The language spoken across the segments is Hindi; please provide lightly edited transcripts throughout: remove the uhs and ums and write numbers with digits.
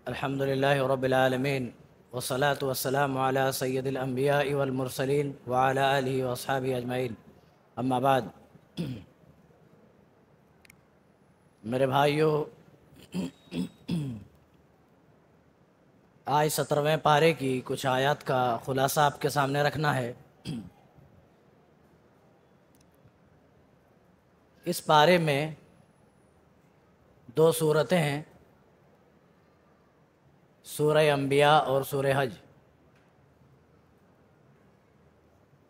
अल्हम्दुलिल्लाहि रब्बिल आलमीन वस्सलातु वस्सलामु अला सय्यदिल अंबियाइ वल मुरसलीन व अला आलिहि व अस्हाबिहि अजमईन। अम्मा बाद, मेरे भाइयों, आज 17वें पारे की कुछ आयत का खुलासा आपके सामने रखना है। इस पारे में दो सूरतें हैं, सूरह अंबिया और सूरह हज।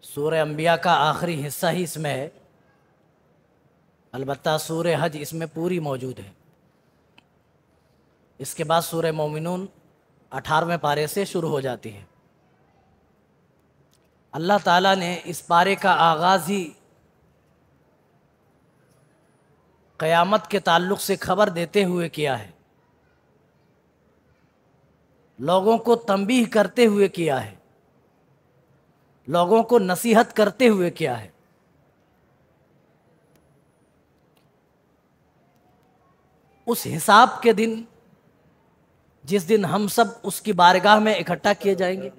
सूरह अंबिया का आखिरी हिस्सा ही इसमें है, अलबत्ता सूरह हज इसमें पूरी मौजूद है। इसके बाद सूरह मोमिनून 18वें पारे से शुरू हो जाती है। अल्लाह ताला ने इस पारे का आगाज़ ही क़यामत के ताल्लुक़ से खबर देते हुए किया है, लोगों को तंबीह करते हुए किया है, लोगों को नसीहत करते हुए किया है। उस हिसाब के दिन जिस दिन हम सब उसकी बारगाह में इकट्ठा किए जाएंगे,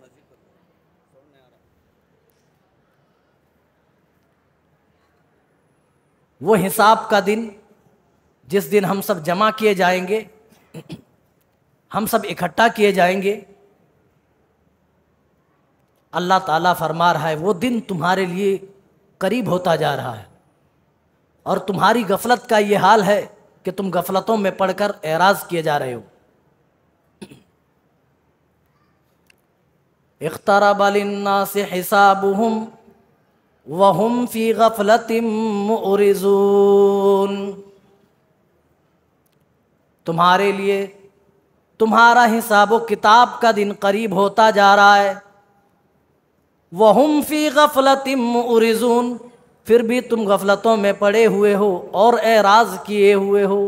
वो हिसाब का दिन जिस दिन हम सब जमा किए जाएंगे, हम सब इकट्ठा किए जाएंगे, अल्लाह ताला फरमा रहा है वो दिन तुम्हारे लिए करीब होता जा रहा है। और तुम्हारी गफलत का ये हाल है कि तुम गफलतों में पड़कर एराज किए जा रहे हो। इख्तरब लिन्नासि हिसाबुहुम वहुम फी गफलतिम मुअरिज़ून। तुम्हारे लिए तुम्हारा हिसाबो किताब का दिन करीब होता जा रहा है। वहुम फी गफलतिम मुअरिज़ून, फिर भी तुम गफलतों में पड़े हुए हो और एराज किए हुए हो।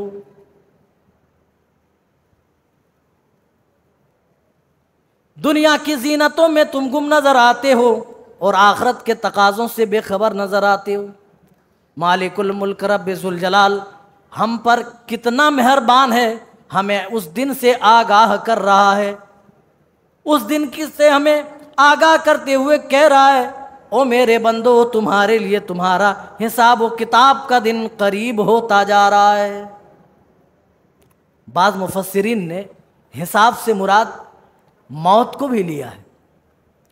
दुनिया की जीनतों में तुम गुम नजर आते हो और आखिरत के तकाज़ों से बेखबर नजर आते हो। मालिकुल मुल्क रब्बुल जलाल हम पर कितना मेहरबान है, हमें उस दिन से आगाह कर रहा है। उस दिन से हमें आगाह करते हुए कह रहा है, ओ मेरे बंदो, तुम्हारे लिए तुम्हारा हिसाब व किताब का दिन करीब होता जा रहा है। बाज़ मुफस्सिरीन ने हिसाब से मुराद मौत को भी लिया है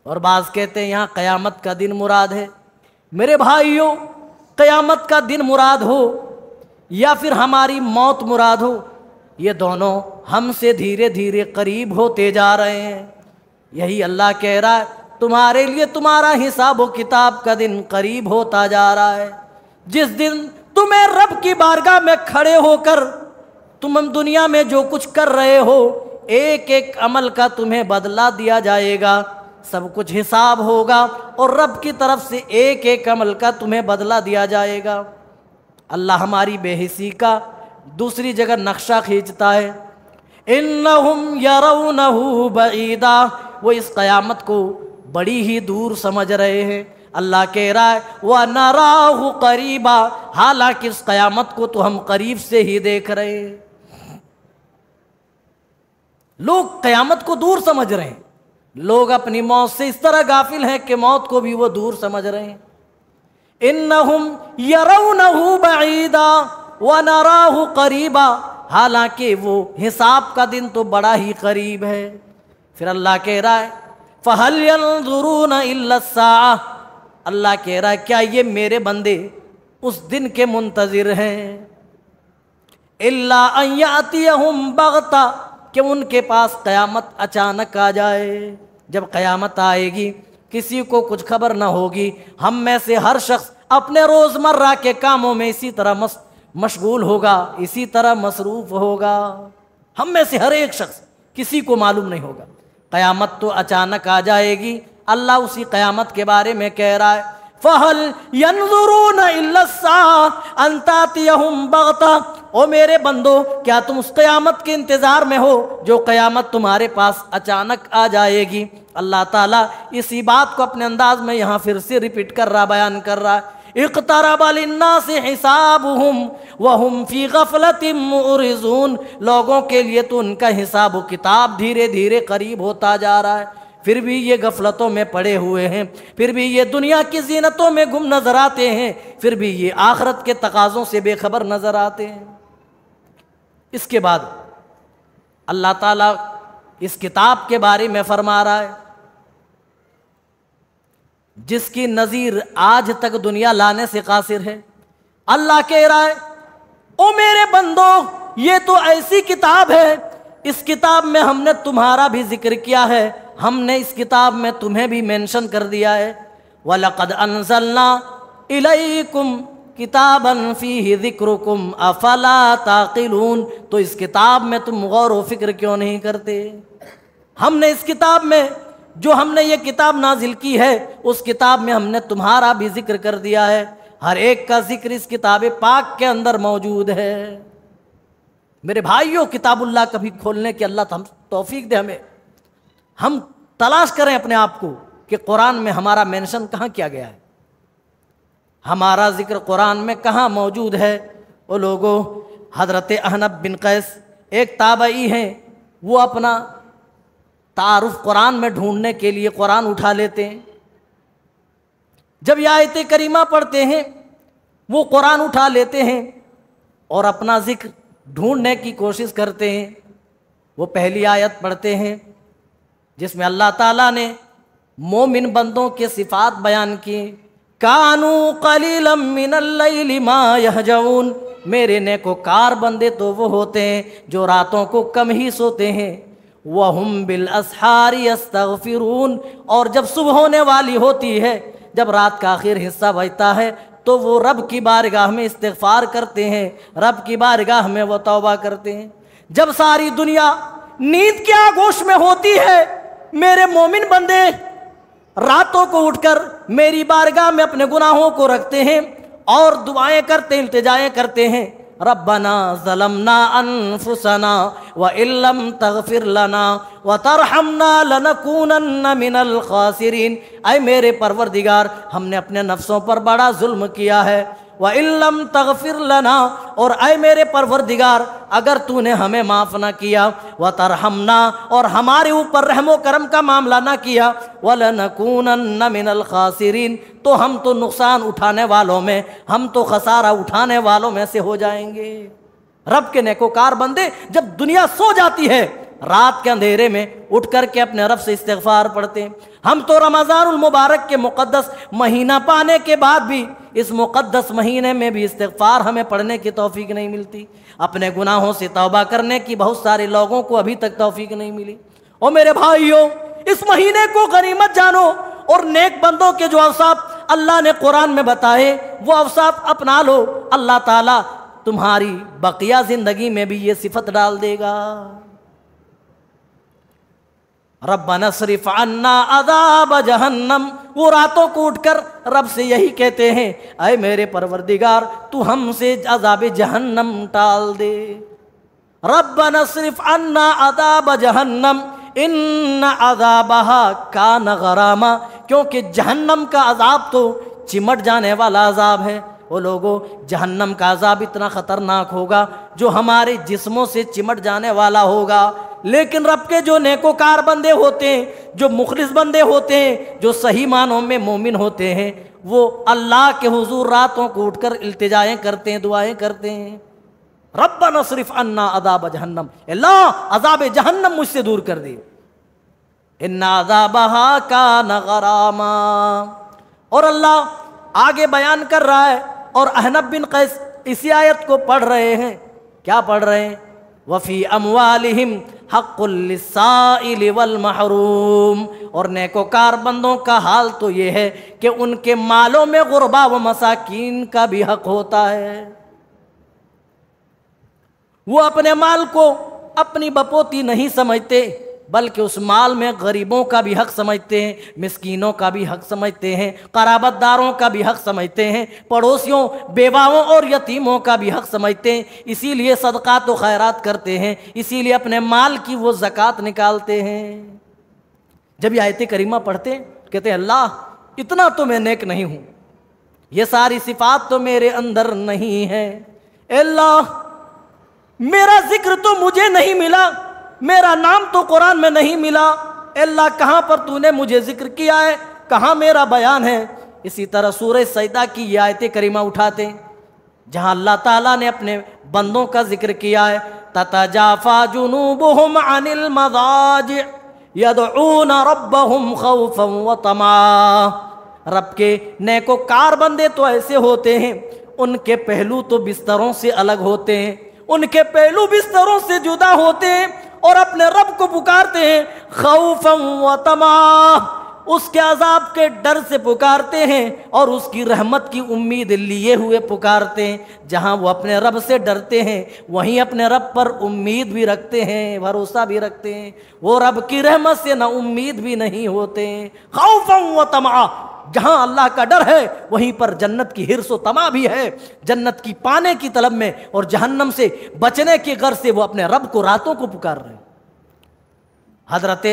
और बाज़ कहते हैं यहाँ क़यामत का दिन मुराद है। मेरे भाइयों, क़यामत का दिन मुराद हो या फिर हमारी मौत मुराद हो, ये दोनों हमसे धीरे धीरे करीब होते जा रहे हैं। यही अल्लाह कह रहा है, तुम्हारे लिए तुम्हारा हिसाब व किताब का दिन करीब होता जा रहा है। जिस दिन तुम्हें रब की बारगाह में खड़े होकर तुम दुनिया में जो कुछ कर रहे हो, एक एक अमल का तुम्हें बदला दिया जाएगा, सब कुछ हिसाब होगा और रब की तरफ से एक एक अमल का तुम्हें बदला दिया जाएगा। अल्लाह हमारी बेहिसी का दूसरी जगह नक्शा खींचता है। इन्नहुम यरौनहु बईदा, वो इस क़यामत को बड़ी ही दूर समझ रहे हैं। अल्लाह कह रहा है व नराहु करीबा, हालांकि इस क़यामत को तो हम करीब से ही देख रहे हैं। लोग क़यामत को दूर समझ रहे हैं, लोग अपनी मौत से इस तरह गाफिल हैं कि मौत को भी वो दूर समझ रहे हैं। इन्नहुम यरौनहु बईदा व नराहु करीबा, हालांकि वो हिसाब का दिन तो बड़ा ही करीब है। फिर अल्लाह कह रहा है फहल यंजुरूना इल्ला अस्साअ, अल्लाह कह रहा है क्या ये मेरे बंदे उस दिन के मुंतजिर हैं, इल्ला अन यातियहुम बगता, कि उनके पास क़यामत अचानक आ जाए। जब क़यामत आएगी किसी को कुछ खबर ना होगी। हम में से हर शख्स अपने रोज़मर्रा के कामों में इसी तरह मशगूल होगा, इसी तरह मसरूफ़ होगा। हम में से हर एक शख्स, किसी को मालूम नहीं होगा। क़यामत तो अचानक आ जाएगी। अल्लाह उसी क़यामत के बारे में कह रहा है फहल यंजुरूना इल्ला अस्साअ अन तातियहुम बगता, ओ मेरे बंदो, क्या तुम उस क़यामत के इंतज़ार में हो जो क़यामत तुम्हारे पास अचानक आ जाएगी। अल्लाह ताला इसी बात को अपने अंदाज में यहाँ फिर से रिपीट कर रहा, बयान कर रहा है। इक़्तरब लिन्नासि हिसाबुहुम वहुम फी गफलतिम मुरिज़ून, लोगों के लिए तो उनका हिसाब व किताब धीरे धीरे करीब होता जा रहा है, फिर भी ये गफलतों में पड़े हुए हैं, फिर भी ये दुनिया की जीनतों में गुम नजर आते हैं, फिर भी ये आखिरत के तकाज़ों से बेखबर नजर आते हैं। इसके बाद अल्लाह ताला इस किताब के बारे में फरमा रहा है जिसकी नज़ीर आज तक दुनिया लाने से कासिर है। अल्लाह कह रहा है, ओ मेरे बंदो, ये तो ऐसी किताब है, इस किताब में हमने तुम्हारा भी जिक्र किया है, हमने इस किताब में तुम्हें भी मेंशन कर दिया है। वलक़द अनज़लना इलैकुम किताबन फ़ीहि ज़िक्रुकुम अफ़ला ताक़िलून, तो इस किताब में तुम गौर व फिक्र क्यों नहीं करते। हमने इस किताब में, जो हमने ये किताब नाजिल की है, उस किताब में हमने तुम्हारा भी जिक्र कर दिया है। हर एक का जिक्र इस किताब पाक के अंदर मौजूद है। मेरे भाइयों, किताबुल्लाह कभी खोलने की अल्लाह हम तौफीक दे हमें। हम तलाश करें अपने आप को कि कुरान में हमारा मेंशन कहाँ किया गया है, हमारा जिक्र कुरान में कहाँ मौजूद है। वो लोगों, हज़रत अहनब बिन कैस एक ताबई हैं, वो अपना तारुफ कुरान में ढूंढने के लिए कुरान उठा लेते हैं। जब ये आयत करीमा पढ़ते हैं, वो कुरान उठा लेते हैं और अपना जिक्र ढूंढने की कोशिश करते हैं। वो पहली आयत पढ़ते हैं जिसमें अल्लाह ताला ने मोमिन बंदों के सिफात बयान किए। कानू कलीलम मिनल लैलि मा यहजऊन, मेरे नेकोकार बंदे तो वो होते हैं जो रातों को कम ही सोते हैं। वहुम बिल असहारी यस्तगफिरून, और जब सुबह होने वाली होती है, जब रात का आखिर हिस्सा बचता है, तो वो रब की बारगाह में इस्तिग़फ़ार करते हैं, रब की बारगाह में वो तौबा करते हैं। जब सारी दुनिया नींद के आगोश में होती है, मेरे मोमिन बंदे रातों को उठकर मेरी बारगाह में अपने गुनाहों को रखते हैं और दुआएं करते, इल्तिजाएं करते हैं। रब्बना ज़लमना अनफुसना व इल्लम तग़फ़िर लना व तरहमना लनकूनन्न मिनल ख़ासिरीन, ऐ मेरे परवरदिगार, हमने अपने नफ्सों पर बड़ा जुल्म किया है। व इल्लम तग़फ़िर लना, और ऐ मेरे परवरदिगार, अगर तूने हमें माफ़ ना किया, व तरहमना, और हमारे ऊपर रहमो करम का मामला ना किया, व लनकूनन्न मिनल ख़ासिरीन, तो हम तो नुकसान उठाने वालों में, हम तो खसारा उठाने वालों में से हो जाएंगे। रब के नेकोकार बंदे जब दुनिया सो जाती है, रात के अंधेरे में उठ कर के अपने रब से इस्तिग़फ़ार पढ़ते हैं। हम तो रमज़ानुल मुबारक के मुक़द्दस महीना पाने के बाद भी, इस मुक़द्दस महीने में भी इस्तिग़फ़ार हमें पढ़ने की तौफ़ीक नहीं मिलती। अपने गुनाहों से तौबा करने की बहुत सारे लोगों को अभी तक तौफ़ीक नहीं मिली। और मेरे भाइयों, इस महीने को गनीमत जानो और नेक बंदों के जो अवसाफ अल्लाह ने कुरान में बताए, वो अवसाफ अपना लो। अल्लाह ताला तुम्हारी बकिया ज़िंदगी में भी ये सिफत डाल देगा। रब्बना सरिफ़ अन्ना अज़ाब जहन्नम, वो रातों को उठकर रब से यही कहते हैं, ऐ मेरे परवरदिगार, तू हमसे अज़ाब जहन्नम टाल दे। रब्बना सरिफ़ अन्ना अज़ाब जहन्नम इन्न अज़ाबहा कान गरामा, क्योंकि जहन्नम का अज़ाब तो चिमट जाने वाला अज़ाब है। वो लोगों, जहन्नम का अज़ाब इतना ख़तरनाक होगा जो हमारे जिस्मों से चिमट जाने वाला होगा। लेकिन रब के जो नेकोकार बंदे होते हैं, जो मुखलिस बंदे होते हैं, जो सही मानों में मोमिन होते हैं, वो अल्लाह के हुजूर रातों को उठकर इल्तिजाएं करते हैं, दुआएं करते हैं। रब्बना सरिफ़ अन्ना अज़ाब जहन्नम, अल्लाह अज़ाब जहन्नम मुझसे दूर कर दे। इन्ना अज़ाबहा कान गरामा, और अल्लाह आगे बयान कर रहा है, और अहनब बिन कैस इसी आयत को पढ़ रहे हैं। क्या पढ़ रहे हैं? वफ़ी अमवालिहिम हक़्क़ुल लिस्साइल वल महरूम, और नेकोकार बंदों का हाल तो ये है कि उनके मालों में गुरबा व मसाकीन का भी हक होता है। वो अपने माल को अपनी बपोती नहीं समझते, बल्कि उस माल में गरीबों का भी हक समझते हैं, मिस्कीनों का भी हक समझते हैं, क़राबतदारों का भी हक समझते हैं, पड़ोसियों, बेवाओं और यतीमों का भी हक समझते हैं। इसीलिए सदक़ात व खैरात करते हैं, इसीलिए अपने माल की वो ज़कात निकालते हैं। जब ये आयत करीमा पढ़ते कहते हैं, अल्लाह इतना तो मैं नेक नहीं हूँ, ये सारी सिफात तो मेरे अंदर नहीं है। अल्लाह, मेरा जिक्र तो मुझे नहीं मिला, मेरा नाम तो कुरान में नहीं मिला। अल्लाह, कहाँ पर तूने मुझे जिक्र किया है, कहाँ मेरा बयान है। इसी तरह सूरह सजदा की ये आयत करीमा उठाते जहाँ अल्लाह ताला ने अपने बंदों का जिक्र किया है, ततजाफा जुनूबुहुम अनिल मदाजिअ यदऊना रब्बहुम खौफन व तमा। रब के नेकोकार बंदे तो ऐसे होते हैं, उनके पहलू तो बिस्तरों से अलग होते हैं, उनके पहलू बिस्तरों से जुदा होते हैं और अपने रब को पुकारते हैं खौफन व तमा, उसके अजाब के डर से पुकारते हैं और उसकी रहमत की उम्मीद लिए हुए पुकारते हैं। जहां वो अपने रब से डरते हैं वहीं अपने रब पर उम्मीद भी रखते हैं, भरोसा भी रखते हैं। वो रब की रहमत से ना उम्मीद भी नहीं होते हैं। खौफन व तमा, जहां अल्लाह का डर है वहीं पर जन्नत की हिर्स व तमा भी है, जन्नत की पाने की तलब में, और जहन्नम से बचने के गर्ज से वो अपने रब को रातों को पुकार रहे हैं। हजरत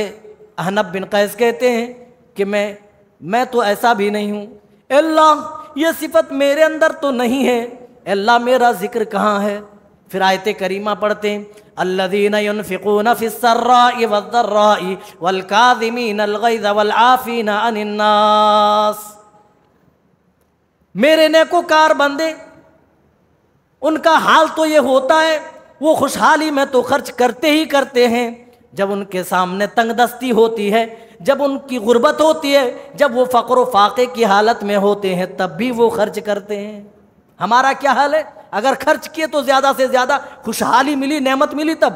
अहनब बिन कैस कहते हैं कि मैं तो ऐसा भी नहीं हूँ। अल्लाह, ये सिफत मेरे अंदर तो नहीं है। अल्लाह, मेरा जिक्र कहाँ है। फिर आयत करीमा पढ़ते हैं, अल्लज़ीना युनफ़िक़ूना फ़िस्सर्राइ वज़्ज़र्राइ वल्काज़िमीनल ग़ैज़ वल्आफ़ीना अनिन्नास। मेरे नेकोकार बंदे, उनका हाल तो ये होता है, वो खुशहाली में तो खर्च करते ही करते हैं, जब उनके सामने तंगदस्ती होती है, जब उनकी गुर्बत होती है, जब वो फ़क़्र व फ़ाक़े की हालत में होते हैं, तब भी वो खर्च करते हैं। हमारा क्या हाल है? अगर खर्च किए तो ज़्यादा से ज़्यादा खुशहाली मिली, नेमत मिली तब।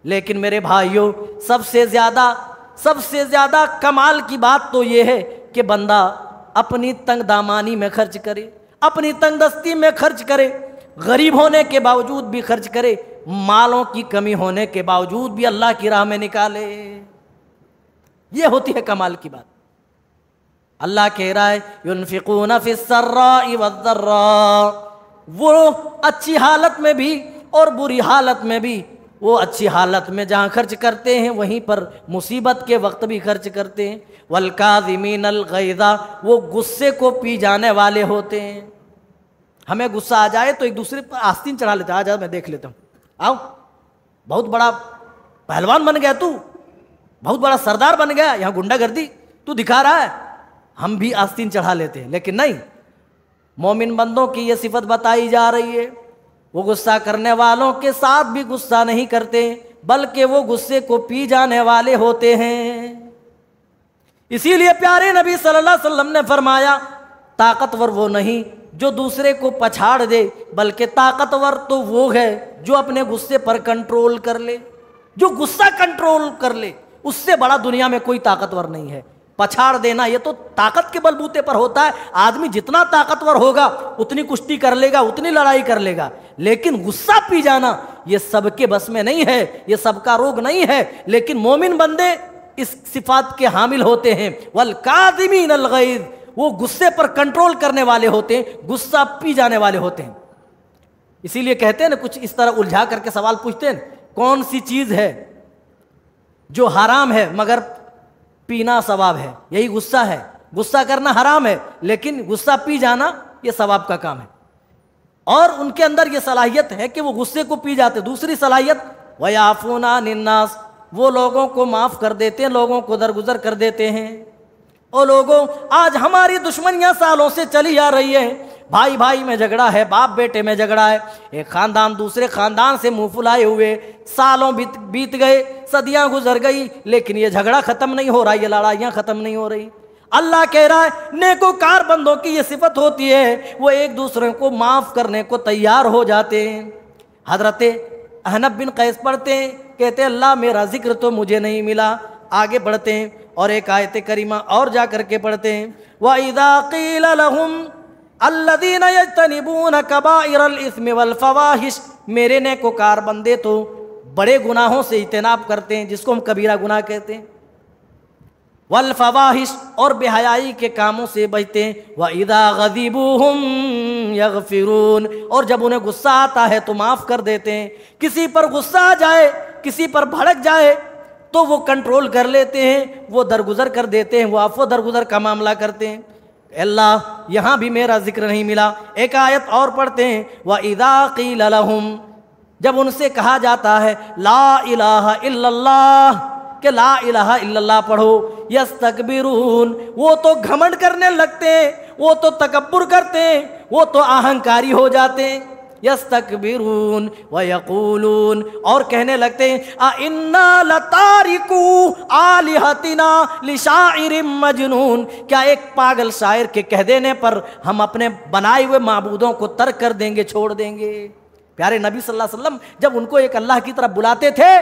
लेकिन मेरे भाइयों, सबसे ज़्यादा कमाल की बात तो ये है कि बंदा अपनी तंग दामानी में खर्च करे, अपनी तंगदस्ती में खर्च करे, गरीब होने के बावजूद भी खर्च करे, मालों की कमी होने के बावजूद भी अल्लाह की राह में निकाले। ये होती है कमाल की बात। अल्लाह कह रहा है युनफ़िक़ूना फ़िस्सर्राइ वज़्ज़र्रा, वो अच्छी हालत में भी और बुरी हालत में भी, वो अच्छी हालत में जहाँ खर्च करते हैं वहीं पर मुसीबत के वक्त भी खर्च करते हैं। वल्काज़िमीनल ग़ैज़ा, वो गुस्से को पी जाने वाले होते हैं। हमें गुस्सा आ जाए तो एक दूसरे पर आस्तीन चढ़ा लेते हैं, आ जा मैं देख लेता हूँ, आओ, बहुत बड़ा पहलवान बन गया तू, बहुत बड़ा सरदार बन गया, यहाँ गुंडागर्दी तू दिखा रहा है, हम भी आस्तीन चढ़ा लेते हैं। लेकिन नहीं, मोमिन बंदों की ये सिफत बताई जा रही है, वो गुस्सा करने वालों के साथ भी गुस्सा नहीं करते, बल्कि वो गुस्से को पी जाने वाले होते हैं। इसीलिए प्यारे नबी सल्लल्लाहु अलैहि वसल्लम ने फरमाया, ताकतवर वो नहीं जो दूसरे को पछाड़ दे, बल्कि ताकतवर तो वो है जो अपने गुस्से पर कंट्रोल कर ले, जो गुस्सा कंट्रोल कर ले। उससे बड़ा दुनिया में कोई ताकतवर नहीं है। पछाड़ देना ये तो ताकत के बलबूते पर होता है। आदमी जितना ताकतवर होगा उतनी कुश्ती कर लेगा, उतनी लड़ाई कर लेगा, लेकिन गुस्सा पी जाना ये सबके बस में नहीं है, ये सबका रोग नहीं है। लेकिन मोमिन बंदे इस सिफात के हामिल होते हैं। वल काज़िमीनल गैज़, वो गुस्से पर कंट्रोल करने वाले होते हैं, गुस्सा पी जाने वाले होते हैं। इसीलिए कहते हैं ना, कुछ इस तरह उलझा करके सवाल पूछते हैं, कौन सी चीज है जो हराम है मगर पीना सवाब है? यही गुस्सा है। गुस्सा करना हराम है लेकिन गुस्सा पी जाना ये सवाब का काम है। और उनके अंदर ये सलाहियत है कि वो गुस्से को पी जाते। दूसरी सलाहियत वयाफूना निन्नास, वो लोगों को माफ कर देते हैं, लोगों को दरगुजर कर देते हैं। और लोगों, आज हमारी दुश्मनियां सालों से चली आ रही है, भाई भाई में झगड़ा है, बाप बेटे में झगड़ा है, एक खानदान दूसरे खानदान से मुंह फुलाए हुए, सालों बीत गए, सदियां गुजर गई, लेकिन ये झगड़ा खत्म नहीं हो रहा, ये लड़ाइयां खत्म नहीं हो रही। अल्लाह कह रहा है नेकोकार बंदों की ये सिफत होती है, वो एक दूसरे को माफ करने को तैयार हो जाते हैं। हजरत अहनब बिन कैस पढ़ते हैं, कहते हैं अल्लाह मेरा जिक्र तो मुझे नहीं मिला। आगे बढ़ते हैं और एक आयत करीमा और जा करके पढ़ते हैं, वइज़ा क़ील लहुम अल्लज़ीना यज्तनिबून कबाइरल इस्मि वल फ़वाहिश, मेरे नेकोकार बंदे तो बड़े गुनाहों से इज्तिनाब करते हैं, जिसको हम कबीरा गुनाह कहते हैं, वल फ़वाहिश और बेहयाई के कामों से बचते हैं, वइज़ा ग़ज़िबू हुम यग़फ़िरून, और जब उन्हें गुस्सा आता है तो माफ़ कर देते हैं। किसी पर गुस्सा आ जाए, किसी पर भड़क जाए तो वो कंट्रोल कर लेते हैं, वो दरगुजर कर देते हैं, वो अफ़्व दरगुजर का मामला करते हैं। अल्लाह यहाँ भी मेरा जिक्र नहीं मिला। एक आयत और पढ़ते हैं, व इदा क़ील लहुम, जब उनसे कहा जाता है ला इलाहा इल्लल्लाह, कि ला इलाहा इल्लल्लाह पढ़ो, यस्तकबिरून, वो तो घमंड करने लगते हैं, वो तो तकब्बुर करते हैं, वो तो अहंकारी हो जाते हैं। यस्तकबिरून व यक़ूलून, और कहने लगते हैं आ इन्ना लतारिकू आलिहतिना लिशाइरिम मजनून, क्या एक पागल शायर के कह देने पर हम अपने बनाए हुए माबूदों को तर्क कर देंगे, छोड़ देंगे। प्यारे नबी सल्लल्लाहु अलैहि वसल्लम जब उनको एक अल्लाह की तरफ बुलाते थे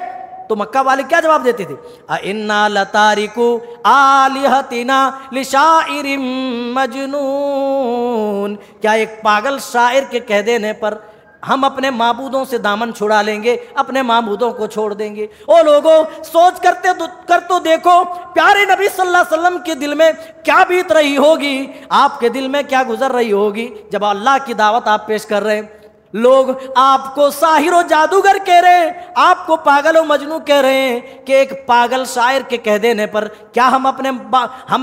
तो मक्का वाले क्या जवाब देते थे? आ इन्ना लतारिकू आलिहतिना लिशाइरिम मजनून, क्या एक पागल शायर के कह देने पर हम अपने माबूदों से दामन छुड़ा लेंगे, अपने माबूदों को छोड़ देंगे। ओ लोगों, सोच कर तो देखो, प्यारे नबी सल्लल्लाहु अलैहि वसल्लम के दिल में क्या बीत रही होगी, आपके दिल में क्या गुजर रही होगी जब अल्लाह की दावत आप पेश कर रहे हैं। लोग आपको साहिर और जादूगर कह रहे हैं, आपको पागल और मजनू कह रहे हैं कि एक पागल शायर के कह देने पर क्या हम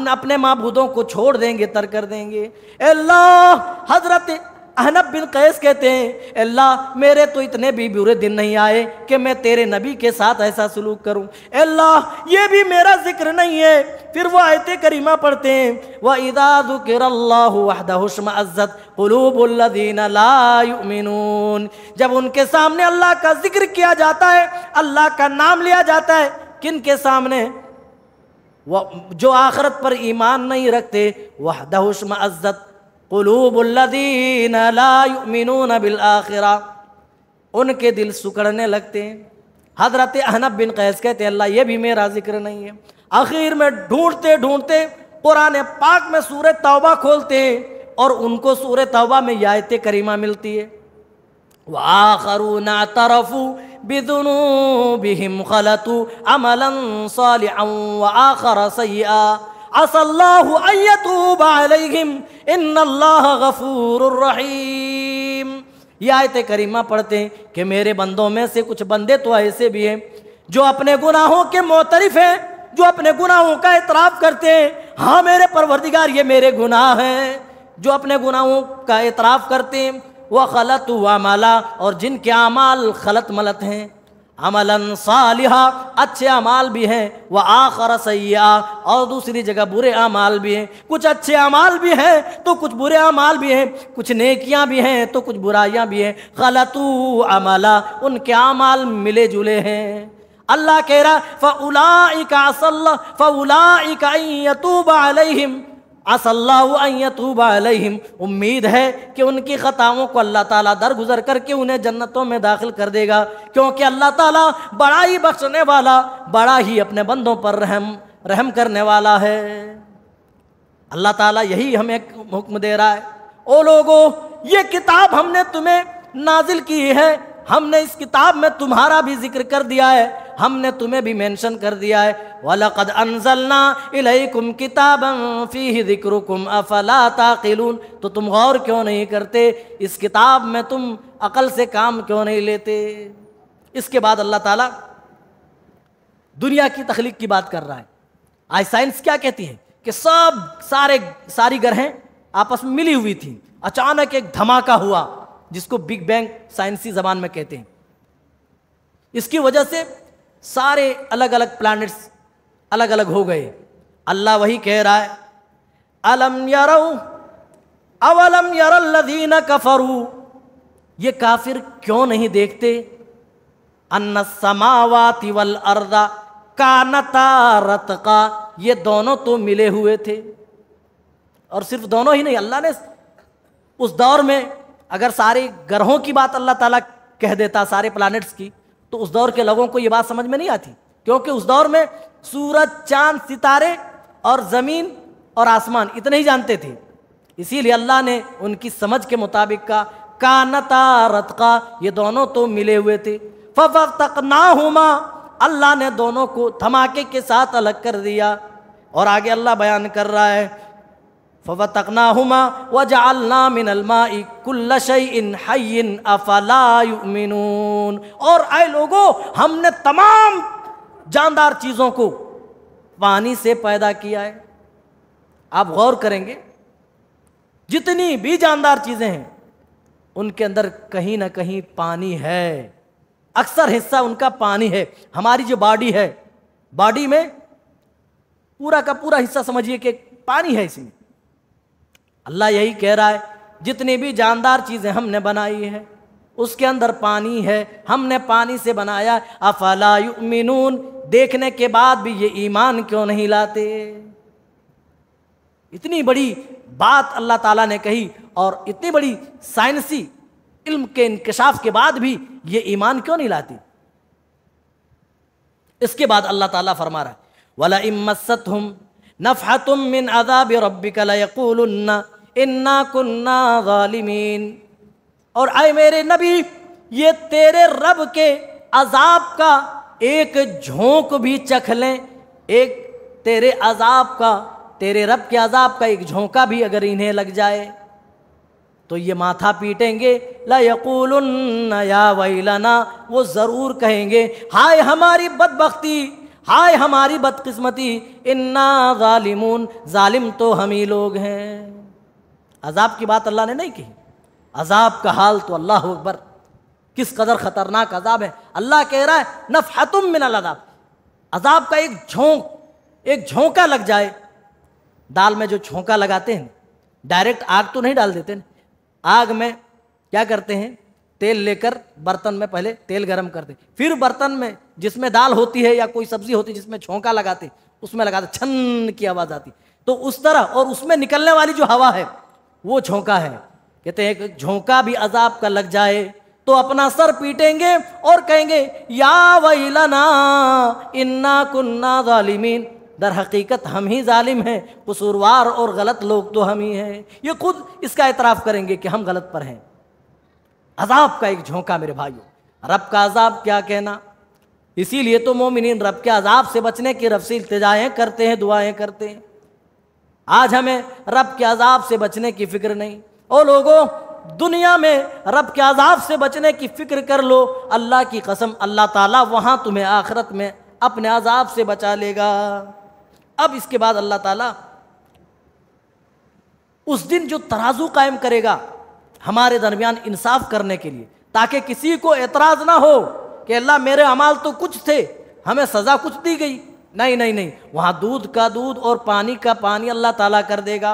अपने माबूदों को छोड़ देंगे, तर्क कर देंगे। अल्लाह, हजरत अहनब बिन कैस कहते हैं, अल्लाह मेरे तो इतने भी बुरे दिन नहीं आए कि मैं तेरे नबी के साथ ऐसा सलूक करूं, अल्लाह ये भी मेरा जिक्र नहीं है। फिर वो आयत करीमा पढ़ते हैं, व इज़ा ज़ुकिरल्लाहु वहदहु इश्मअज़्ज़त क़ुलूबुल्लज़ीना ला युमिनून, जब उनके सामने अल्लाह का जिक्र किया जाता है, अल्लाह का नाम लिया जाता है, किन के सामने? वो जो आखिरत पर ईमान नहीं रखते, वहदहु इश्मअज़्ज़त क़ुलूबुल्लज़ीना ला युमिनून बिल आखिरा, उनके दिल सुकड़ने लगते हैं। हज़रत अहनब बिन कैस कहते हैं, अल्लाह ये भी मेरा जिक्र नहीं है। आखिर में ढूंढते ढूंढते कुरान पाक में सूरह तौबा खोलते हैं और उनको सूरह तौबा में ये आयत करीमा मिलती है, वआखरूना तरफू बिजुनूबिहिम खलतू अमलन सालिहन व आखर सय्या असल्लाहु अन यतूब अलैहिम इन्नल्लाह गफूरुर रहीम। यह आयत करीमा पढ़ते हैं कि मेरे बंदों में से कुछ बंदे तो ऐसे भी हैं जो अपने गुनाहों के मोतरिफ हैं, जो अपने गुनाहों का इतराफ़ करते हैं, हाँ मेरे परवरदिगार ये मेरे गुनाह हैं, जो अपने गुनाहों का इतराफ़ करते हैं। वह खलत व अमला, और जिनके अमाल खलत मलत हैं, अमलन सालिहा, अच्छे अमाल भी हैं, व आखर सय्या, और दूसरी जगह बुरे अमाल भी हैं। कुछ अच्छे अमाल भी हैं तो कुछ बुरे अमाल भी हैं, कुछ नेकियां भी हैं तो कुछ बुराइयां भी हैं। खलतू अमला, उनके अमाल मिले जुले हैं। अल्लाह कह रहा फ़उलाइका अन यतूब अलैहिम असल्लाहु अन यतूब अलैहिम, उम्मीद है कि उनकी ख़ताओं को अल्लाह ताला दरगुजर करके उन्हें जन्नतों में दाखिल कर देगा, क्योंकि अल्लाह ताला बड़ा ही बख्शने वाला, बड़ा ही अपने बंदों पर रहम करने वाला है। अल्लाह ताला यही हमें हुक्म दे रहा है, ओ लोगों ये किताब हमने तुम्हें नाजिल की है, हमने इस किताब में तुम्हारा भी जिक्र कर दिया है, हमने तुम्हें भी मेंशन कर दिया है। वलक़द अंज़लना इलैकुम किताबन फ़ीहि ज़िक्रुकुम अफ़ला ताक़िलून, तो तुम गौर क्यों नहीं करते, इस किताब में तुम अकल से काम क्यों नहीं लेते। इसके बाद अल्लाह ताला दुनिया की तख्लीक की बात कर रहा है। आज साइंस क्या कहती है कि सारी ग्रहें आपस में मिली हुई थी, अचानक एक धमाका हुआ जिसको बिग बैंग साइंसी जबान में कहते हैं। इसकी वजह से सारे अलग अलग प्लैनेट्स अलग अलग हो गए। अल्लाह वही कह रहा है, अलम यरौ अवलम यरल्लज़ीना कफरू, ये काफिर क्यों नहीं देखते, अन्ना समावाति वल अर्दा कानता रतका, ये दोनों तो मिले हुए थे। और सिर्फ दोनों ही नहीं, अल्लाह ने उस दौर में अगर सारे ग्रहों की बात अल्लाह ताला कह देता, सारे प्लैनेट्स की, तो उस दौर के लोगों को ये बात समझ में नहीं आती, क्योंकि उस दौर में सूरज, चांद, सितारे और ज़मीन और आसमान इतने ही जानते थे। इसीलिए अल्लाह ने उनकी समझ के मुताबिक का कानता रतका, ये दोनों तो मिले हुए थे। फ़फ़तक़नाहुमा, अल्लाह ने दोनों को धमाके के साथ अलग कर दिया। और आगे अल्लाह बयान कर रहा है, फ़फ़तक़नाहुमा वजअलना मिनल माइ कुल्ल शैइन हय्यिन अफ़ला युमिनून, और आए लोगों हमने तमाम जानदार चीज़ों को पानी से पैदा किया है। आप गौर करेंगे जितनी भी जानदार चीजें हैं उनके अंदर कहीं ना कहीं पानी है, अक्सर हिस्सा उनका पानी है। हमारी जो बॉडी है, बॉडी में पूरा का पूरा हिस्सा समझिए कि पानी है इसमें। अल्लाह यही कह रहा है, जितनी भी जानदार चीजें हमने बनाई है उसके अंदर पानी है, हमने पानी से बनाया। अफला युमिनून, देखने के बाद भी ये ईमान क्यों नहीं लाते? इतनी बड़ी बात अल्लाह ताला ने कही और इतनी बड़ी साइंसी इल्म के इंकशाफ के बाद भी ये ईमान क्यों नहीं लाती? इसके बाद अल्लाह ताला फरमा रहा है, वला इम्मस्सतहुम नफ़हतुम मिन अज़ाबि रब्बिका लयक़ूलुन्ना इन्ना कुन्ना ज़ालिमीन। और आए मेरे नबी, ये तेरे रब के अजाब का एक झोंक भी चख लें, एक तेरे अजाब का, तेरे रब के अजाब का एक झोंका भी अगर इन्हें लग जाए तो ये माथा पीटेंगे। ला यक़ूलुन्ना या वैलना, वो ज़रूर कहेंगे हाय हमारी बदबख्ती, हाय हमारी बदकिस्मती, इन्ना ज़ालिमून, जालिम तो हम ही लोग हैं। अजाब की बात अल्लाह ने नहीं कही, अजाब का हाल तो अल्लाह अकबर, किस कदर खतरनाक अजाब है। अल्लाह कह रहा है नफ़हतुम मिनल अज़ाब, अजाब का एक झोंक, एक झोंका लग जाए। दाल में जो झोंका लगाते हैं, डायरेक्ट आग तो नहीं डाल देते, आग में क्या करते हैं, तेल लेकर बर्तन में पहले तेल गरम करते, फिर बर्तन में जिसमें दाल होती है या कोई सब्जी होती है जिसमें झोंका लगाते, उसमें लगाते, छन की आवाज़ आती। तो उस तरह, और उसमें निकलने वाली जो हवा है वो झोंका है। कहते हैं कि झोंका भी अजाब का लग जाए तो अपना सर पीटेंगे और कहेंगे या वैलना इन्ना कुन्ना ज़ालिमीन, दर हकीकत हम ही जालिम हैं, कसूरवार और गलत लोग तो हम ही हैं। ये खुद इसका एतराफ़ करेंगे कि हम गलत पर हैं। अजाब का एक झोंका मेरे भाइयों, रब का अजाब क्या कहना। इसीलिए तो मोमिनीन रब के अजाब से बचने की रब से इल्तिजाएं करते हैं, दुआएं करते हैं। आज हमें रब के अजाब से बचने की फिक्र नहीं। ओ लोगों, दुनिया में रब के अजाब से बचने की फिक्र कर लो, अल्लाह की कसम अल्लाह ताला वहां तुम्हें आखिरत में अपने अजाब से बचा लेगा। अब इसके बाद अल्लाह ताला उस दिन जो तराजू कायम करेगा हमारे दरमियान इंसाफ करने के लिए, ताकि किसी को एतराज ना हो कि अल्लाह मेरे अमाल तो कुछ थे, हमें सजा कुछ दी गई। नहीं नहीं नहीं, वहां दूध का दूध और पानी का पानी अल्लाह ताला कर देगा।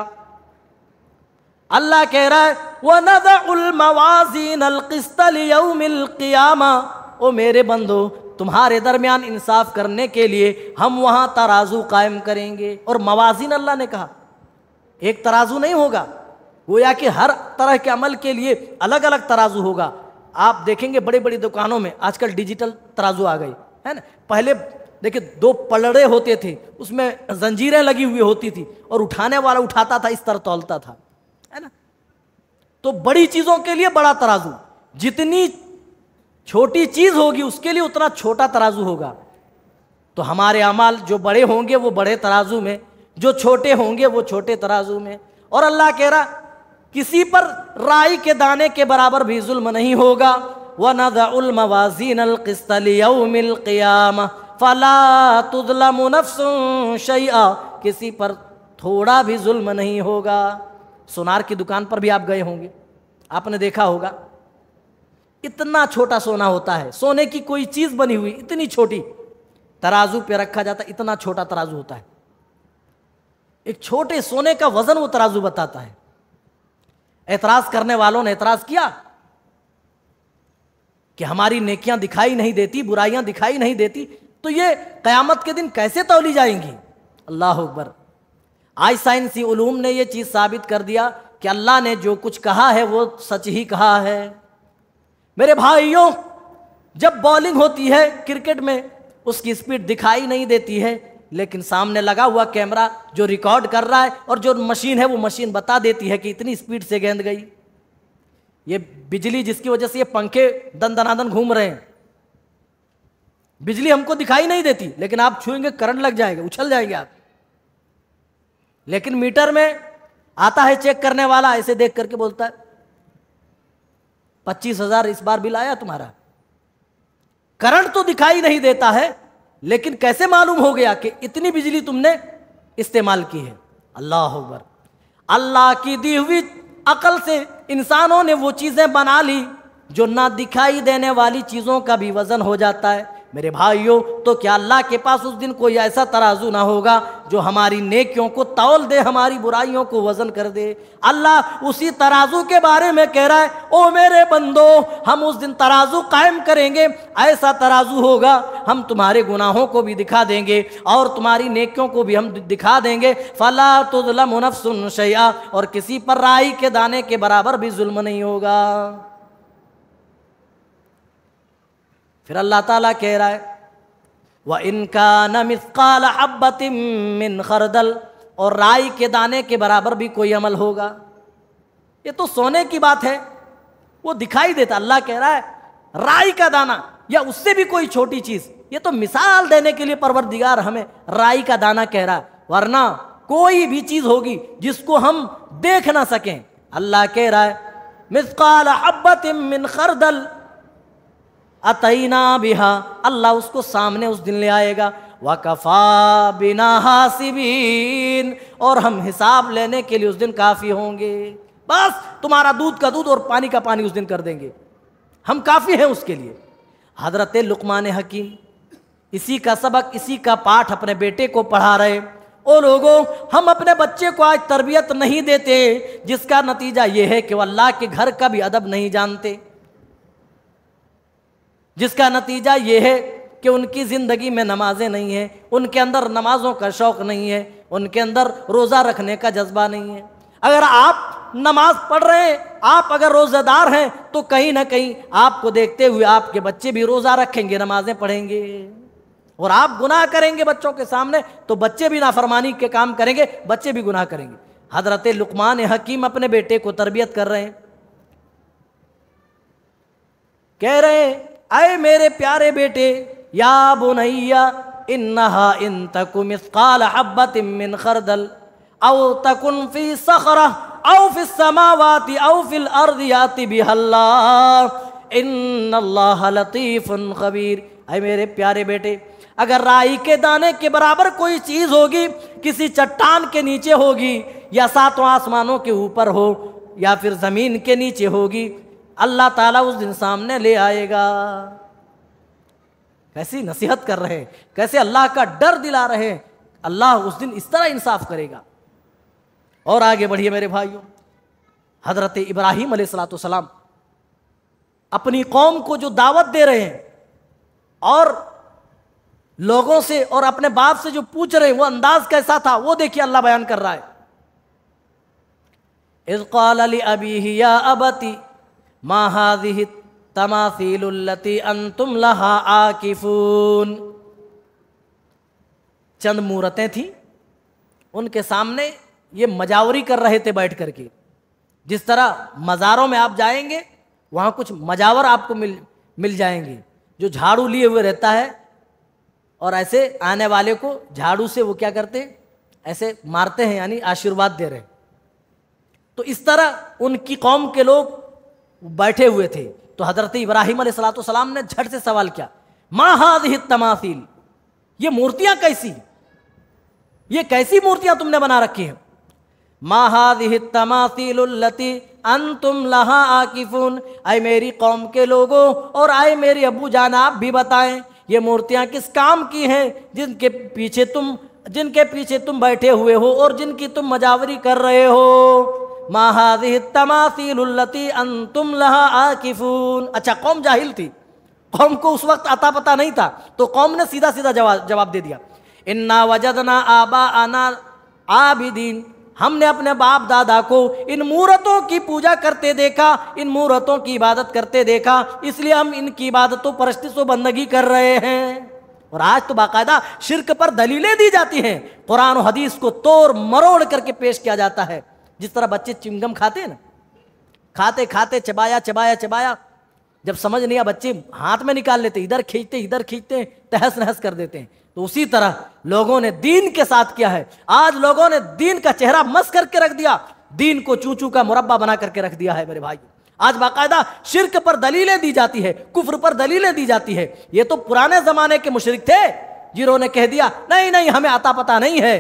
अल्लाह कह रहा है वनज़उल मवाज़ीनल क़िस्त लियौमिल क़ियामा, ओ मेरे बंदो तुम्हारे दरमियान इंसाफ करने के लिए हम वहां तराजू कायम करेंगे। और मवाज़ीन अल्लाह ने कहा, एक तराजू नहीं होगा, गोया कि हर तरह के अमल के लिए अलग अलग तराजू होगा। आप देखेंगे बड़ी बड़ी दुकानों में आजकल डिजिटल तराजू आ गई है ना। पहले देखिए दो पलड़े होते थे, उसमें जंजीरें लगी हुई होती थी और उठाने वाला उठाता था, इस तरह तौलता था, है ना। तो बड़ी चीजों के लिए बड़ा तराजू, जितनी छोटी चीज होगी उसके लिए उतना छोटा तराजू होगा। तो हमारे अमाल जो बड़े होंगे वो बड़े तराजू में, जो छोटे होंगे वो छोटे तराजू में। और अल्लाह कह रहा किसी पर राई के दाने के बराबर भी जुल्म नहीं होगा। वनज़उल मवाज़ीनल क़िस्त लियौमिल क़ियामा फला तुज़लमु नफ़्सुन शैआ, किसी पर थोड़ा भी जुल्म नहीं होगा। सोनार की दुकान पर भी आप गए होंगे, आपने देखा होगा इतना छोटा सोना होता है, सोने की कोई चीज बनी हुई इतनी छोटी, तराजू पे रखा जाता, इतना छोटा तराजू होता है। एक छोटे सोने का वजन वो तराजू बताता है। एतराज करने वालों ने एतराज किया कि हमारी नेकियां दिखाई नहीं देती, बुराइयां दिखाई नहीं देती, तो ये कयामत के दिन कैसे तौली जाएंगी। अल्लाह अकबर। आज साइंसी उलूम ने ये चीज साबित कर दिया कि अल्लाह ने जो कुछ कहा है वो सच ही कहा है। मेरे भाइयों, जब बॉलिंग होती है क्रिकेट में, उसकी स्पीड दिखाई नहीं देती है, लेकिन सामने लगा हुआ कैमरा जो रिकॉर्ड कर रहा है और जो मशीन है वो मशीन बता देती है कि इतनी स्पीड से गेंद गई। ये बिजली जिसकी वजह से ये पंखे दन घूम रहे हैं, बिजली हमको दिखाई नहीं देती, लेकिन आप छुएंगे करंट लग जाएगा, उछल जाएंगे आप। लेकिन मीटर में आता है चेक करने वाला, ऐसे देख करके बोलता है 25,000 इस बार बिल आया तुम्हारा। करंट तो दिखाई नहीं देता है, लेकिन कैसे मालूम हो गया कि इतनी बिजली तुमने इस्तेमाल की है। अल्लाह अकबर। अल्लाह की दी हुई अकल से इंसानों ने वो चीज़ें बना ली जो ना दिखाई देने वाली चीज़ों का भी वज़न हो जाता है। मेरे भाइयों, तो क्या अल्लाह के पास उस दिन कोई ऐसा तराजू ना होगा जो हमारी नेकियों को तौल दे, हमारी बुराइयों को वज़न कर दे? अल्लाह उसी तराजू के बारे में कह रहा है, ओ मेरे बंदो, हम उस दिन तराजू कायम करेंगे। ऐसा तराजू होगा, हम तुम्हारे गुनाहों को भी दिखा देंगे और तुम्हारी नेकियों को भी हम दिखा देंगे। फला तुज़लमु नफ्सुन शैआ, और किसी पर राई के दाने के बराबर भी जुल्म नहीं होगा। फिर अल्लाह ताला कह रहा है, व इनकान मिस्काल हब्बतिम मिन खरदल, और राई के दाने के बराबर भी कोई अमल होगा। ये तो सोने की बात है, वो दिखाई देता। अल्लाह कह रहा है राई का दाना या उससे भी कोई छोटी चीज। ये तो मिसाल देने के लिए परवरदिगार हमें राई का दाना कह रहा है, वरना कोई भी चीज होगी जिसको हम देख ना सकें। अल्लाह कह रहा है मिस्काल हब्बतिम मिन खरदल अतईना बिहा, अल्लाह उसको सामने उस दिन ले आएगा। वकफा बिना हासिबीन, और हम हिसाब लेने के लिए उस दिन काफ़ी होंगे। बस तुम्हारा दूध का दूध और पानी का पानी उस दिन कर देंगे, हम काफ़ी हैं उसके लिए। हज़रत लुक़मान हकीम इसी का सबक, इसी का पाठ अपने बेटे को पढ़ा रहे। ओ लोगों, हम अपने बच्चे को आज तरबियत नहीं देते, जिसका नतीजा ये है कि वो अल्लाह के घर का भी अदब नहीं जानते, जिसका नतीजा ये है कि उनकी ज़िंदगी में नमाजें नहीं हैं, उनके अंदर नमाज़ों का शौक़ नहीं है, उनके अंदर रोज़ा रखने का जज्बा नहीं है। अगर आप नमाज पढ़ रहे हैं, आप अगर रोज़ेदार हैं, तो कहीं ना कहीं आपको देखते हुए आपके बच्चे भी रोज़ा रखेंगे, नमाजें पढ़ेंगे। और आप गुनाह करेंगे बच्चों के सामने, तो बच्चे भी नाफरमानी के काम करेंगे, बच्चे भी गुनाह करेंगे। हज़रत लुक़मान हकीम अपने बेटे को तरबियत कर रहे हैं, कह रहे हैं, अय मेरे प्यारे बेटे, या बुनैया इन्नहा इन तकु मिस्काल हब्बतिम मिन खरदल औ तकुन फी सखरा औ फिस समावाति औ फिल अर्दि याति बिहल्लाह इन्नल्लाह लतीफुन खबीर। अय मेरे प्यारे बेटे, अगर राई के दाने के बराबर कोई चीज़ होगी, किसी चट्टान के नीचे होगी, या सातों आसमानों के ऊपर हो, या फिर ज़मीन के नीचे होगी, अल्लाह ताला उस दिन सामने ले आएगा। कैसी नसीहत कर रहे हैं, कैसे अल्लाह का डर दिला रहे हैं। अल्लाह उस दिन इस तरह इंसाफ करेगा। और आगे बढ़िए मेरे भाइयों, हज़रत इब्राहीम अलैहिस्सलाम अपनी कौम को जो दावत दे रहे हैं और लोगों से और अपने बाप से जो पूछ रहे हैं, वो अंदाज कैसा था, वो देखिए अल्लाह बयान कर रहा है। इज़ क़ाल लि अबीही या अबती मा हाज़िहि तमासीलुल्लती अंतुम लहा आकिफून। चंद मूरतें थी, उनके सामने ये मजावरी कर रहे थे बैठ करके। जिस तरह मज़ारों में आप जाएंगे, वहाँ कुछ मजावर आपको मिल जाएंगे, जो झाड़ू लिए हुए रहता है और ऐसे आने वाले को झाड़ू से वो क्या करते हैं, ऐसे मारते हैं, यानी आशीर्वाद दे रहे हैं। तो इस तरह उनकी कौम के लोग बैठे हुए थे। तो हज़रत इब्राहीम अलैहिस्सलाम ने झट से सवाल किया, मा हाज़िहि तमासील, ये मूर्तियां कैसी, ये कैसी मूर्तियां तुमने बना रखी हैं? मा हाज़िहि तमासीलुल्लती अंतुम लहा आकिफून, आए मेरी कौम के लोगों और आए मेरे अब्बू जान, आप भी बताएं ये मूर्तियां किस काम की हैं, जिनके पीछे तुम बैठे हुए हो और जिनकी तुम मजावरी कर रहे हो। मा हाज़िहि तमासीलुल्लती अंतुम लहा आकिफून। अच्छा, कौम जाहिल थी, कौम को उस वक्त अता पता नहीं था, तो कौम ने सीधा सीधा जवाब दे दिया, इन्ना वजदना आबा आना आबिदीन, हमने अपने बाप दादा को इन मूरतों की पूजा करते देखा, इन मूरतों की इबादत करते देखा, इसलिए हम इनकी इबादतों परस्तिश व बंदगी कर रहे हैं। और आज तो बाकायदा शिर्क पर दलीलें दी जाती हैं, कुरान और हदीस को तोड़ मरोड़ करके पेश किया जाता है। जिस तरह बच्चे चिंगम खाते हैं ना, खाते खाते चबाया चबाया चबाया, जब समझ नहीं आ बच्चे हाथ में निकाल लेते, इधर खींचते तहस नहस कर देते हैं। तो उसी तरह लोगों ने दीन के साथ किया है। आज लोगों ने दीन का चेहरा मस करके रख दिया, दीन को चूचू का मुरब्बा बना करके रख दिया है मेरे भाई। आज बाकायदा शिर्क पर दलीलें दी जाती है, कुफ्र पर दलीलें दी जाती है। ये तो पुराने जमाने के मुशरिक थे जिन्होंने कह दिया नहीं नहीं हमें आता पता नहीं है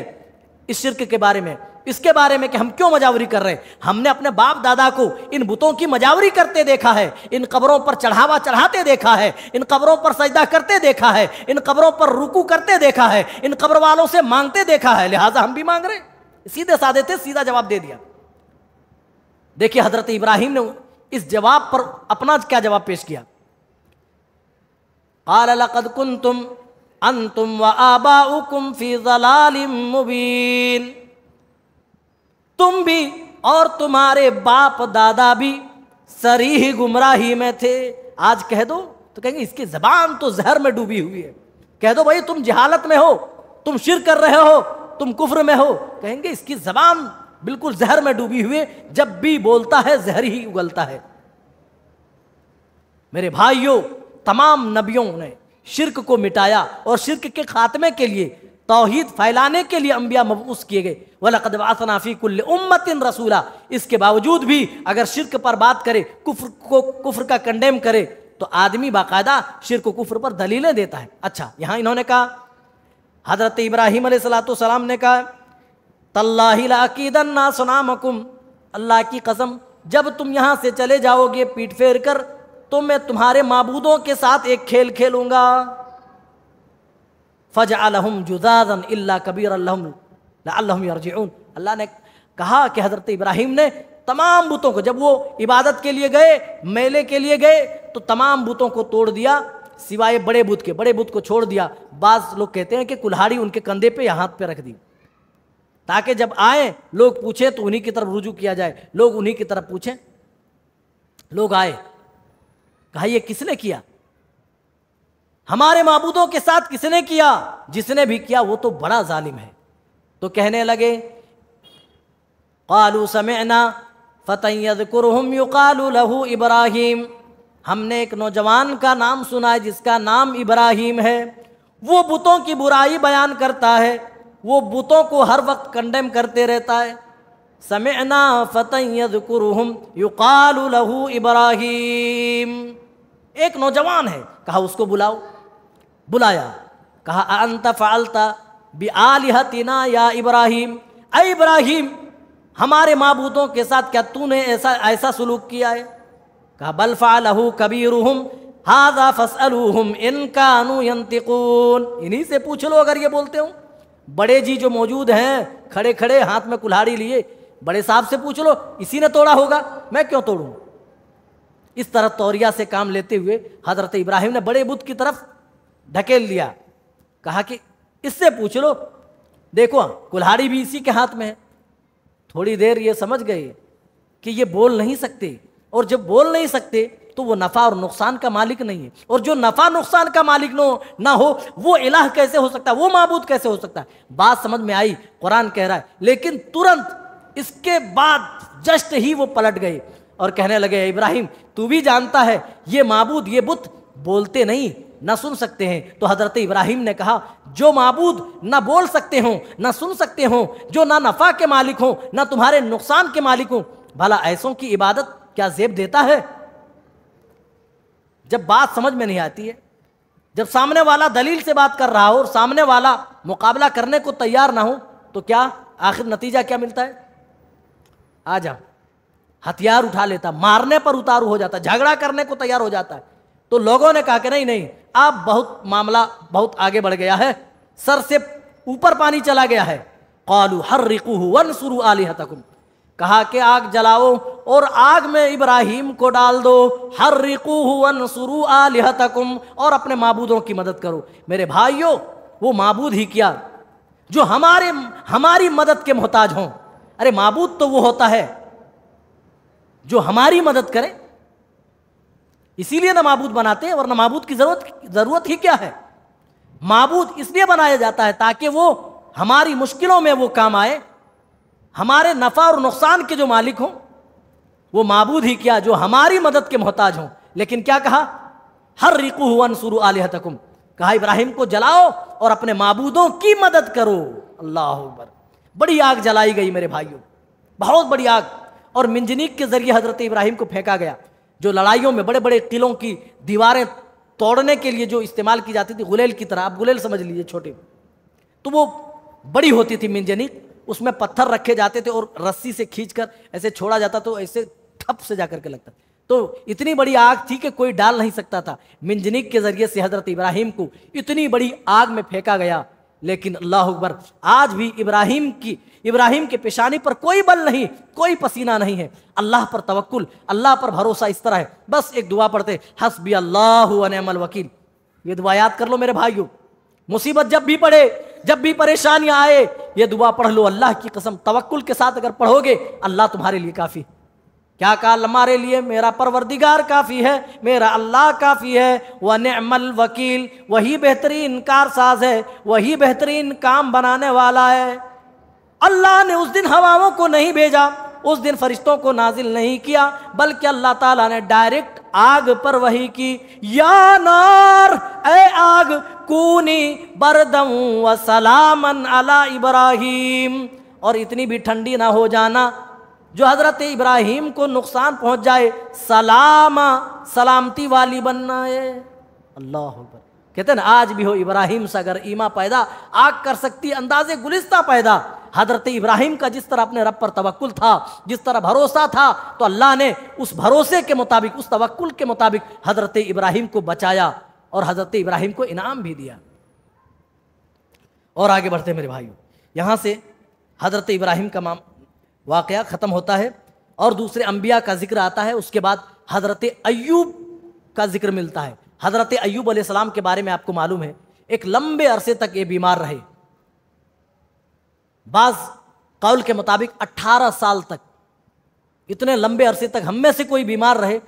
इस शिर्क के बारे में। इसके बारे में कि हम क्यों मजावरी कर रहे हैं। हमने अपने बाप दादा को इन बुतों की मजावरी करते देखा है, इन कब्रों पर चढ़ावा चढ़ाते देखा है, इन कब्रों पर सजदा करते देखा है, इन कब्रों पर रुकू करते देखा है, इन कब्र वालों से मांगते देखा है, लिहाजा हम भी मांग रहे। सीधे साधे थे, सीधा जवाब दे दिया। देखिए हजरत इब्राहिम ने इस जवाब पर अपना क्या जवाब पेश किया। क़ाल लक़द कुन्तुम अंतुम व आबाउकुम फी ज़लालिम मुबीन, तुम भी और तुम्हारे बाप दादा भी सरीह गुमराही में थे। आज कह दो तो कहेंगे इसकी जबान तो जहर में डूबी हुई है। कह दो भाई तुम जहालत में हो, तुम शिर्क कर रहे हो, तुम कुफ्र में हो, कहेंगे इसकी जबान बिल्कुल जहर में डूबी हुई है, जब भी बोलता है जहर ही उगलता है। मेरे भाइयों, तमाम नबियों ने शिर्क को मिटाया और शिर्क के खात्मे के लिए, तौहीद फैलाने के लिए अंबिया मबऊस किए गए। वलक़द बअसना फ़ी कुल्लि उम्मतिन रसूला। इसके बावजूद भी अगर शिर्क पर बात करे, कुफ्र का कंडेम करे, तो आदमी बाकायदा शिर्क कुफ्र पर दलीलें देता है। अच्छा, यहां इन्होंने कहा, हजरत इब्राहीम अलैहिस्सलाम ने कहा, तल्लाहि लअकीदन्ना सनामकुम, अल्लाह की कसम जब तुम यहां से चले जाओगे पीठ फेर कर, तो मैं तुम्हारे माबूदों के साथ एक खेल खेलूंगा। फजअलहुम जुज़ाज़न इल्ला कबीरन लहुम लअल्लहुम यरजिऊन। अल्लाह ने कहा कि हजरत इब्राहिम ने तमाम बुतों को, जब वो इबादत के लिए गए, मेले के लिए गए, तो तमाम बुतों को तोड़ दिया सिवाय बड़े बुत के। बड़े बुत को छोड़ दिया। बाज़ लोग कहते हैं कि कुल्हाड़ी उनके कंधे पे या हाथ पे रख दी, ताकि जब आए लोग पूछें तो उन्हीं की तरफ रुजू किया जाए, लोग उन्हीं की तरफ पूछें। लोग आए, कहा ये किसने किया, हमारे माबूदों के साथ किसने किया? जिसने भी किया वो तो बड़ा जालिम है। तो कहने लगे, क़ालू समिअना फ़तन यज़कुरुहुम युक़ालु लहू इब्राहीम, हमने एक नौजवान का नाम सुना है जिसका नाम इब्राहीम है। वो बुतों की बुराई बयान करता है, वो बुतों को हर वक्त कंडेम करते रहता है। समिअना फ़तन यज़कुरुहुम युक़ालु लहू इब्राहीम, एक नौजवान है, कहा उसको बुलाओ। बुलाया, कहा अंत फ़अलता बिआलिहतिना या इब्राहीम, ऐ इब्राहीम हमारे माबूदों के साथ क्या तूने ऐसा सलूक किया है? कहा बल फ़अलहु कबीरुहुम हाज़ा फ़स्अलूहुम इन कानू यंतिकून, इन्हीं से पूछ लो अगर ये बोलते हो। बड़े जी जो मौजूद हैं खड़े खड़े हाथ में कुल्हाड़ी लिए, बड़े साहब से पूछ लो, इसी ने तोड़ा होगा, मैं क्यों तोड़ूं? इस तरह तौरिया से काम लेते हुए हजरत इब्राहिम ने बड़े बुत की तरफ ढकेल लिया। कहा कि इससे पूछ लो, देखो कुल्हाड़ी भी इसी के हाथ में है। थोड़ी देर ये समझ गए कि ये बोल नहीं सकते, और जब बोल नहीं सकते तो वो नफ़ा और नुकसान का मालिक नहीं है, और जो नफ़ा नुकसान का मालिक ना हो वो इलाह कैसे हो सकता है, वो माबूद कैसे हो सकता है? बात समझ में आई, कुरान कह रहा है। लेकिन तुरंत इसके बाद जस्ट ही वो पलट गए और कहने लगे, इब्राहिम तू भी जानता है ये माबूद, ये बुत बोलते नहीं, ना सुन सकते हैं। तो हजरत इब्राहिम ने कहा, जो माबूद ना बोल सकते हो, ना सुन सकते हो, जो ना नफ़ा के मालिक हो, ना तुम्हारे नुकसान के मालिक हो, भला ऐसों की इबादत क्या ज़ेब देता है? जब बात समझ में नहीं आती है, जब सामने वाला दलील से बात कर रहा हो और सामने वाला मुकाबला करने को तैयार ना हो, तो क्या आखिर नतीजा क्या मिलता है? आ जाओ, हथियार उठा लेता, मारने पर उतारू हो जाता, झगड़ा करने को तैयार हो जाता है। तो लोगों ने कहा कि नहीं नहीं, आप मामला बहुत आगे बढ़ गया है, सर से ऊपर पानी चला गया है। क़ालू हर्रिक़ूहु वन्सुरू आलिहतकुम, कहा कि आग जलाओ और आग में इब्राहिम को डाल दो। हर्रिक़ूहु वन्सुरू आलिहतकुम, और अपने माबूदों की मदद करो। मेरे भाइयों, वो माबूद ही किया जो हमारी मदद के मोहताज हों। अरे माबूद तो वो होता है जो हमारी मदद करे, इसीलिए ना माबूद बनाते हैं, वरना माबूद की जरूरत ही क्या है? माबूद इसलिए बनाया जाता है ताकि वो हमारी मुश्किलों में वो काम आए, हमारे नफ़ा और नुकसान के जो मालिक हों। वो माबूद ही क्या जो हमारी मदद के मोहताज हों। लेकिन क्या कहा? हर्रिक़ूहु वन्सुरू आलिहतकुम, कहा इब्राहिम को जलाओ और अपने माबूदों की मदद करो। अल्लाह अकबर। बड़ी आग जलाई गई मेरे भाइयों, बहुत बड़ी आग, और मिंजनीक के जरिए हजरत इब्राहिम को फेंका गया, जो लड़ाइयों में बड़े बड़े किलों की दीवारें तोड़ने के लिए जो इस्तेमाल की जाती थी, गुलेल की तरह, आप गुलेल समझ लीजिए छोटे, तो वो बड़ी होती थी मिंजनीक, उसमें पत्थर रखे जाते थे और रस्सी से खींचकर ऐसे छोड़ा जाता तो ऐसे ठप से जाकर के लगता। तो इतनी बड़ी आग थी कि कोई डाल नहीं सकता था। मिंजनीक के जरिए से हजरत इब्राहिम को इतनी बड़ी आग में फेंका गया, लेकिन अल्लाह अकबर, आज भी इब्राहिम के पेशानी पर कोई बल नहीं, कोई पसीना नहीं है। अल्लाह पर तवक्कुल, अल्लाह पर भरोसा इस तरह है। बस एक दुआ पढ़ते, हस्बी अल्लाहु व निअमल वकील। ये दुआ याद कर लो मेरे भाइयों। मुसीबत जब भी पड़े, जब भी परेशानियां आए, ये दुआ पढ़ लो। अल्लाह की कसम, तवक्कुल के साथ अगर पढ़ोगे, अल्लाह तुम्हारे लिए काफी। क्या कहा हमारे लिए? मेरा परवरदिगार काफी है, मेरा अल्लाह काफी है। व निअमल वकील, वही बेहतरीन कारसाज है, वही बेहतरीन काम बनाने वाला है। अल्लाह ने उस दिन हवाओं को नहीं भेजा, उस दिन फरिश्तों को नाजिल नहीं किया, बल्कि अल्लाह ताला ने डायरेक्ट आग पर वही की। या नार, ए आग, कूनी बरदम व सलामन अला इब्राहिम, और इतनी भी ठंडी ना हो जाना जो हजरत इब्राहिम को नुकसान पहुंच जाए, सलामती वाली बनना है। अल्लाह अकबर। कहते हैं ना, आज भी हो इब्राहिम से अगर ईमा पैदा, आग कर सकती अंदाजे गुलिस्ता पैदा। हजरत इब्राहिम का जिस तरह अपने रब पर तवक्कुल था, जिस तरह भरोसा था, तो अल्लाह ने उस भरोसे के मुताबिक, उस तवक्कुल के मुताबिक हजरत इब्राहिम को बचाया और हजरत इब्राहिम को इनाम भी दिया। और आगे बढ़ते मेरे भाइयों, यहां से हजरत इब्राहिम का वाकया ख़त्म होता है और दूसरे अंबिया का जिक्र आता है। उसके बाद हज़रत अय्यूब का जिक्र मिलता है। हज़रत अय्यूब अलैहिस्सलाम के बारे में आपको मालूम है, एक लंबे अरसे तक ये बीमार रहे। बाज़ कौल के मुताबिक 18 साल तक। इतने लंबे अरसे तक हम में से कोई बीमार रहे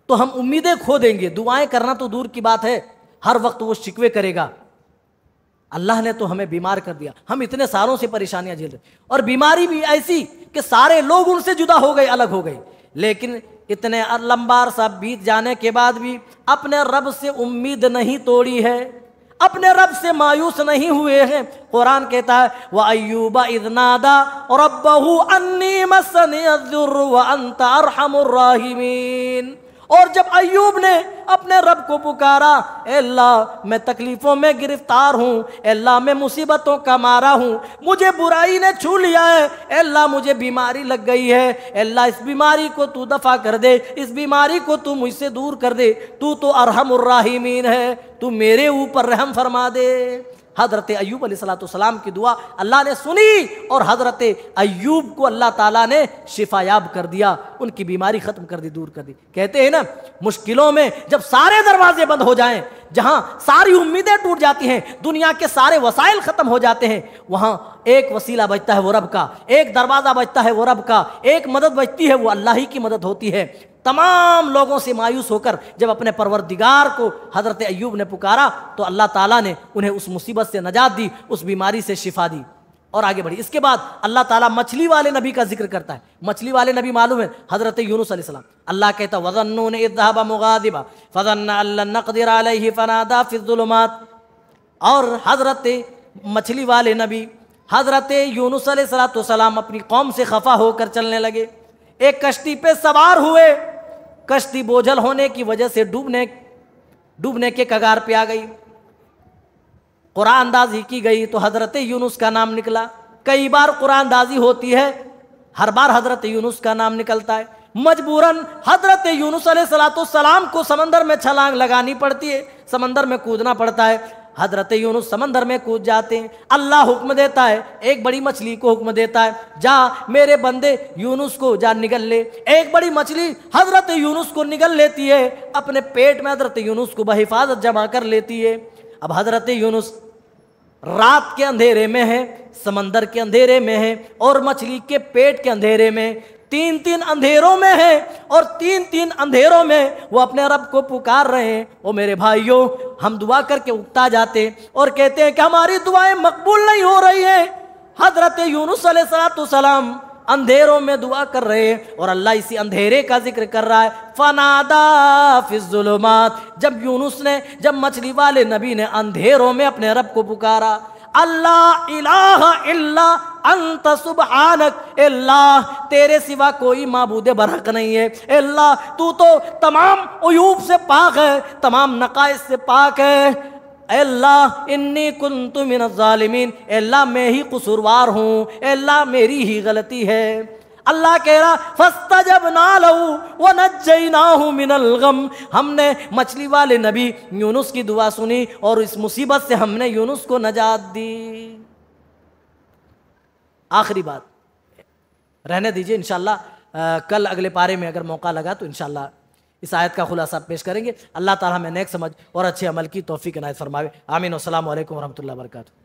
तो हम उम्मीदें खो देंगे। दुआएं करना तो दूर की बात है, हर वक्त वो शिकवे करेगा। अल्लाह ने तो हमें बीमार कर दिया, हम इतने सालों से परेशानियां झेल रहे, और बीमारी भी ऐसी कि सारे लोग उनसे जुदा हो गए, अलग हो गए। लेकिन इतने लंबा अरसा बीत जाने के बाद भी अपने रब से उम्मीद नहीं तोड़ी है, अपने रब से मायूस नहीं हुए हैं। कुरान कहता है, व अय्यूबा इज़ नादा रब्बहू अन्नी मस्सनी अज़्ज़ुर्रु व अंत अरहमुर राहिमीन। और जब अय्यूब ने अपने रब को पुकारा, अल्लाह मैं तकलीफ़ों में गिरफ्तार हूँ, अल्लाह मैं मुसीबतों का मारा हूँ, मुझे बुराई ने छू लिया है, अल्लाह मुझे बीमारी लग गई है, अल्लाह इस बीमारी को तू दफ़ा कर दे, इस बीमारी को तू मुझसे दूर कर दे, तू तो अरहमुर राहिमीन है, तू मेरे ऊपर रहम फरमा दे। हज़रत अय्यूब अलैहिस्सलाम की दुआ अल्लाह ने सुनी और हज़रत अय्यूब को अल्लाह ताला ने शिफायाब कर दिया, उनकी बीमारी ख़त्म कर दी, दूर कर दी। कहते हैं ना, मुश्किलों में जब सारे दरवाजे बंद हो जाएं, जहां सारी उम्मीदें टूट जाती हैं, दुनिया के सारे वसाइल ख़त्म हो जाते हैं, वहां एक वसीला बचता है वो रब का, एक दरवाज़ा बचता है वो रब का, एक मदद बचती है वो अल्लाह ही की मदद होती है। तमाम लोगों से मायूस होकर जब अपने परवरदिगार को हज़रत अय्यूब ने पुकारा तो अल्लाह ताला ने उन्हें उस मुसीबत से नजात दी, उस बीमारी से शिफा दी। और आगे बढ़ी। इसके बाद अल्लाह ताला मछली वाले नबी का जिक्र करता है। मछली वाले नबी मालूम है, हज़रत यूनुस अलैहिस्सलाम। अल्लाह कहता है, वज़न्नून इज़ ज़हबा मुग़ाज़िबा फ़ज़न्ना अल्लन नक़दिर अलैहि फ़नादा फ़िज़्ज़ुलुमात। और हज़रत मछली वाले नबी हज़रत यूनुस अलैहिस्सलाम अपनी कौम से खफा होकर चलने लगे। एक कश्ती पे सवार हुए, कश्ती बोझल होने की वजह से डूबने के कगार पे आ गई। कुरानदाजी की गई तो हज़रत यूनुस का नाम निकला। कई बार कुरानदाजी होती है, हर बार हज़रत यूनुस का नाम निकलता है। मजबूरन हज़रत यूनुस अलैहिस्सलाम को समंदर में छलांग लगानी पड़ती है, समंदर में कूदना पड़ता है। हज़रत यूनुस समंदर में कूद जाते हैं। अल्लाह हुक्म देता है, एक बड़ी मछली को हुक्म देता है, जा मेरे बंदे यूनुस को जा निगल ले। एक बड़ी मछली हज़रत यूनुस को निगल लेती है, अपने पेट में हज़रत यूनुस को बहिफाजत जमा कर लेती है। अब हज़रत यूनुस रात के अंधेरे में है, समंदर के अंधेरे में है और मछली के पेट के अंधेरे में, तीन अंधेरों में है और तीन अंधेरों में वो अपने रब को पुकार रहे हैं। ओ मेरे भाइयों, हम दुआ करके उकता जाते और कहते हैं कि हमारी दुआएं मकबूल नहीं हो रही हैं। हज़रत यूनुस अलैहिस्सलाम अंधेरों में दुआ कर रहे हैं और अल्लाह इसी अंधेरे का जिक्र कर रहा है। फनादा फिज़्ज़ुलुमात, जब मछली वाले नबी ने अंधेरों में अपने रब को पुकारा, अल्लाह इलाहा इल्ला अंत सुब्हानक, अल्लाह तेरे सिवा कोई माबूद बरहक नहीं है, अल्लाह तू तो तमाम उयूब से पाक है, तमाम नकाइस से पाक है। अल्लाह इन्नी कुन्तु मिनज़ ज़ालिमीन, अल्लाह मैं ही कसूरवार हूँ, अल्लाह मेरी ही गलती है। अल्लाह कह रहा फस्तजबना लहू व नज्जयनाहु मिनल गम, हमने मछली वाले नबी यूनुस की दुआ सुनी और इस मुसीबत से हमने यूनुस को नजात दी। आखिरी बात रहने दीजिए, इंशाअल्लाह कल अगले पारे में अगर मौका लगा तो इंशाअल्लाह इस आयत का खुलासा पेश करेंगे। अल्लाह ताला हमें नेक समझ और अच्छे अमल की तौफीक इनायत फरमावे। आमीन। अस्सलामु अलैकुम व रहमतुल्लाहि व बरकातुहू।